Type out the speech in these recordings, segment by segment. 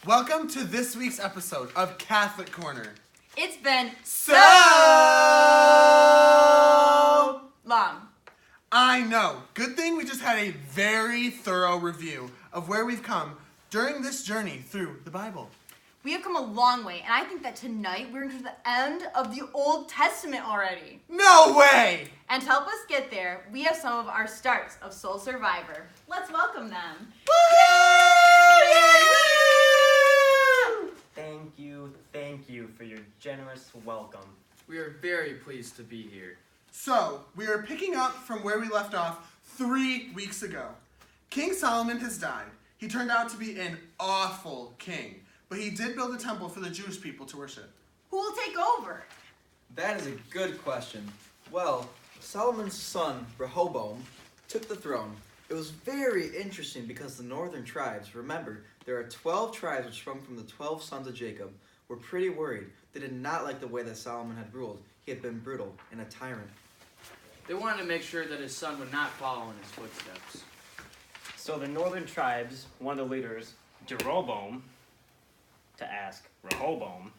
Welcome to this week's episode of Catholic Corner. It's been So long. I know. Good thing we just had a very thorough review of where we've come during this journey through the Bible. We have come a long way, and I think that tonight we're into the end of the Old Testament already. No way! And to help us get there, we have some of our starts of Soul Survivor. Let's welcome them. Thank you for your generous welcome. We are very pleased to be here. So, we are picking up from where we left off 3 weeks ago. King Solomon has died. He turned out to be an awful king, but he did build a temple for the Jewish people to worship. Who will take over? That is a good question. Well, Solomon's son, Rehoboam, took the throne. It was very interesting because the northern tribes, remember, there are 12 tribes which sprung from the 12 sons of Jacob, were pretty worried. They did not like the way that Solomon had ruled. He had been brutal and a tyrant. They wanted to make sure that his son would not follow in his footsteps. So the northern tribes, one of the leaders, Jeroboam, to ask Rehoboam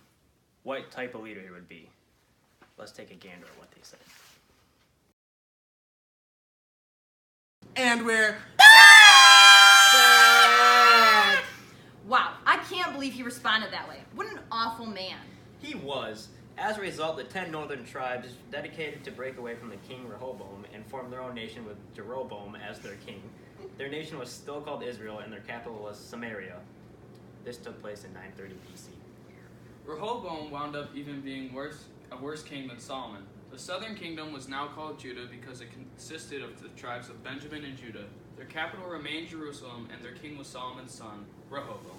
what type of leader he would be. Let's take a gander at what they said. And we're Wow, I can't believe he responded that way. What an awful man. He was. As a result, the 10 northern tribes dedicated to break away from the king Rehoboam and form their own nation with Jeroboam as their king. Their nation was still called Israel, and their capital was Samaria. This took place in 930 BC. Rehoboam wound up even being a worse king than Solomon. The southern kingdom was now called Judah because it consisted of the tribes of Benjamin and Judah. Their capital remained Jerusalem, and their king was Solomon's son, Rehoboam.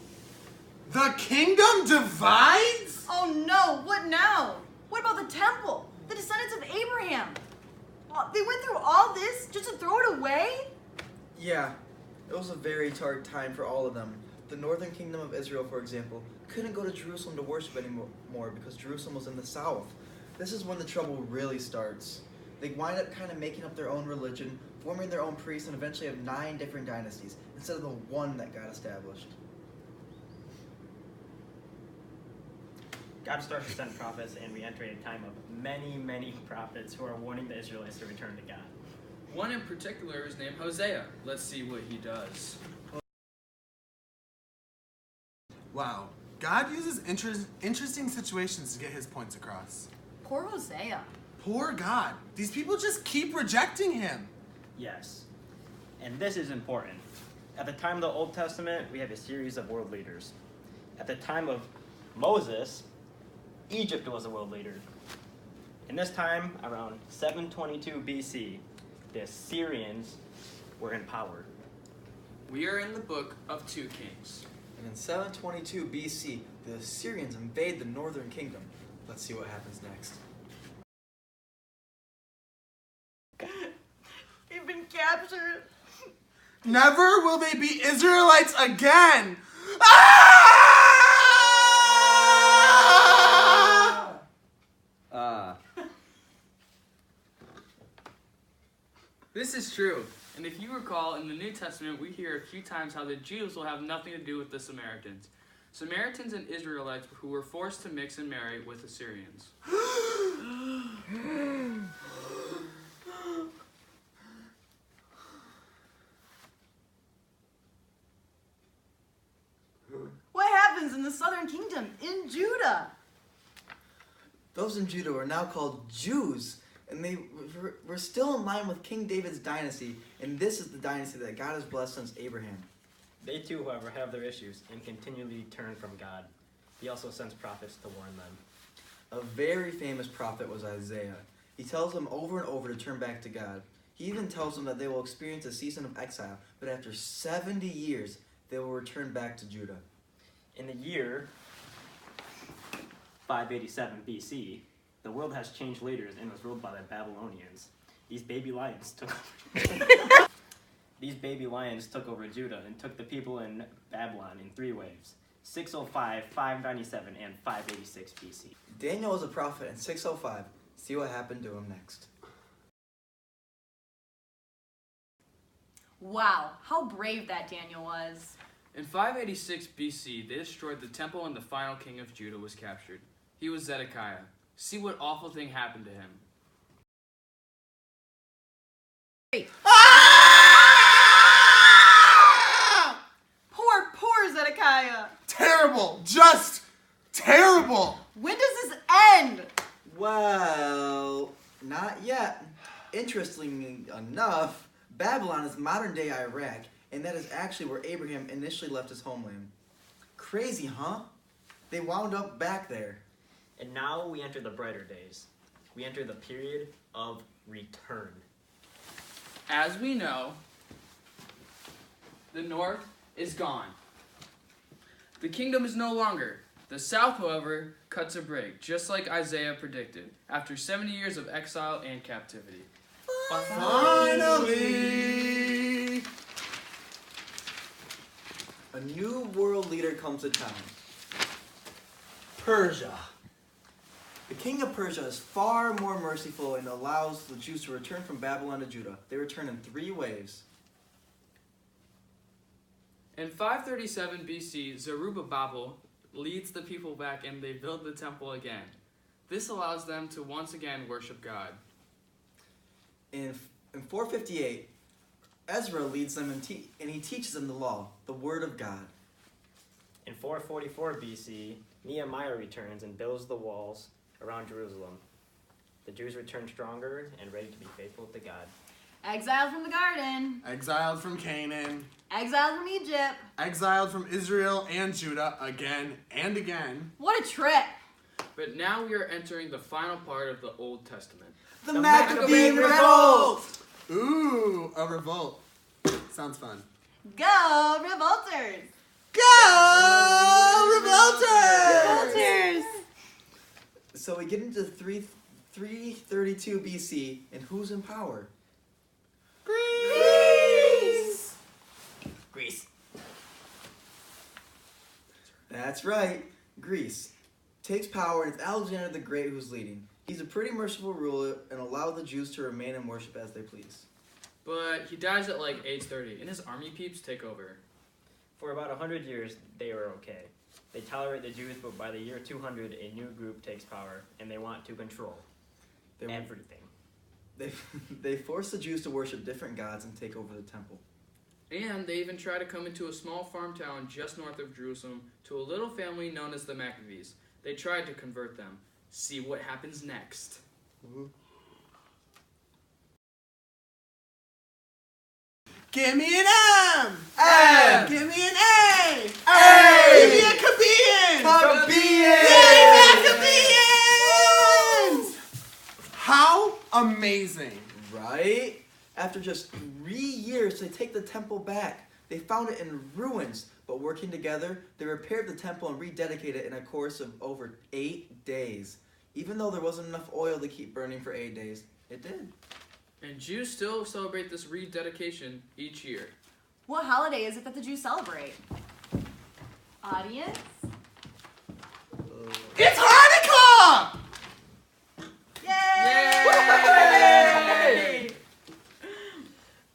the kingdom divides? Oh no, what now? What about the temple? The descendants of Abraham? They went through all this just to throw it away? Yeah, it was a very hard time for all of them. The northern kingdom of Israel, for example, couldn't go to Jerusalem to worship anymore because Jerusalem was in the south. This is when the trouble really starts. They wind up kind of making up their own religion, forming their own priests, and eventually have 9 different dynasties instead of the one that got established. God starts to send prophets, and we enter a time of many prophets who are warning the Israelites to return to God. One in particular is named Hosea. Let's see what he does. Wow. God uses interesting situations to get his points across. Poor Hosea. Poor God. These people just keep rejecting him. Yes, and this is important. At the time of the Old Testament, we have a series of world leaders. At the time of Moses, Egypt was a world leader. In this time, around 722 BC, the Assyrians were in power. We are in the book of 2 Kings. And in 722 BC, the Assyrians invade the northern kingdom. Let's see what happens next. You've been captured. Never will they be Israelites again. This is true. And if you recall, in the New Testament, we hear a few times how the Jews will have nothing to do with the Samaritans. Samaritans and Israelites who were forced to mix and marry with Assyrians. What happens in the southern kingdom, in Judah? Those in Judah are now called Jews, and they were still in line with King David's dynasty, and this is the dynasty that God has blessed since Abraham. They too, however, have their issues and continually turn from God. He also sends prophets to warn them. A very famous prophet was Isaiah. He tells them over and over to turn back to God. He even tells them that they will experience a season of exile, but after 70 years, they will return back to Judah. In the year 587 BC, the world has changed leaders and was ruled by the Babylonians. These baby lions took over Judah and took the people in Babylon in 3 waves: 605, 597, and 586 BC. Daniel was a prophet in 605. See what happened to him next. Wow, how brave that Daniel was. In 586 BC, they destroyed the temple and the final king of Judah was captured. He was Zedekiah. See what awful thing happened to him. Poor Zedekiah. Terrible. Just terrible. When does this end? Well, not yet. Interestingly enough, Babylon is modern-day Iraq, and that is actually where Abraham initially left his homeland. Crazy, huh? They wound up back there. And now we enter the brighter days. We enter the period of return. As we know, the north is gone. The kingdom is no longer. The south, however, cuts a break, just like Isaiah predicted, after 70 years of exile and captivity. Finally. A new world leader comes to town. Persia. The king of Persia is far more merciful and allows the Jews to return from Babylon to Judah. They return in 3 waves. In 537 BC, Zerubbabel leads the people back and they build the temple again. This allows them to once again worship God. In 458, Ezra leads them and he teaches them the law, the word of God. In 444 BC, Nehemiah returns and builds the walls around Jerusalem. The Jews return stronger and ready to be faithful to God. Exiled from the garden. Exiled from Canaan. Exiled from Egypt. Exiled from Israel and Judah again and again. What a trip. But now we are entering the final part of the Old Testament. The Maccabean Revolt! Ooh, a revolt. Sounds fun. Go Revolters. Go Revolters! Revolters. So we get into 332 BC, and who's in power? Greece! Greece. That's right, Greece. Takes power, and it's Alexander the Great who's leading. He's a pretty merciful ruler and allowed the Jews to remain and worship as they please. But he dies at like age 30, and his army peeps take over. For about 100 years, they were okay. They tolerate the Jews, but by the year 200, a new group takes power, and they want to control everything. They force the Jews to worship different gods and take over the temple. And they even try to come into a small farm town just north of Jerusalem to a little family known as the Maccabees. They tried to convert them. See what happens next. Give me an M! M! Give me an A! A! Give me a Cabean! Yay, Maccabeans! How amazing! Right? After just 3 years, they take the temple back. They found it in ruins, but working together, they repaired the temple and rededicated it in a course of over 8 days. Even though there wasn't enough oil to keep burning for 8 days, it did. And Jews still celebrate this rededication each year. What holiday is it that the Jews celebrate? Audience? It's Hanukkah! Yay!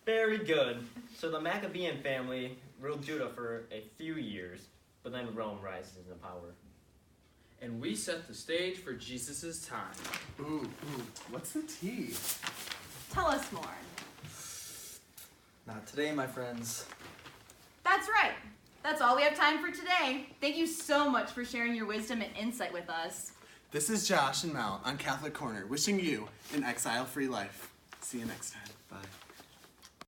Very good. So the Maccabean family ruled Judah for a few years, but then Rome rises into power. And we set the stage for Jesus' time. Ooh, what's the tea? Tell us more. Not today, my friends. That's right. That's all we have time for today. Thank you so much for sharing your wisdom and insight with us. This is Josh and Mel on Catholic Corner, wishing you an exile-free life. See you next time. Bye.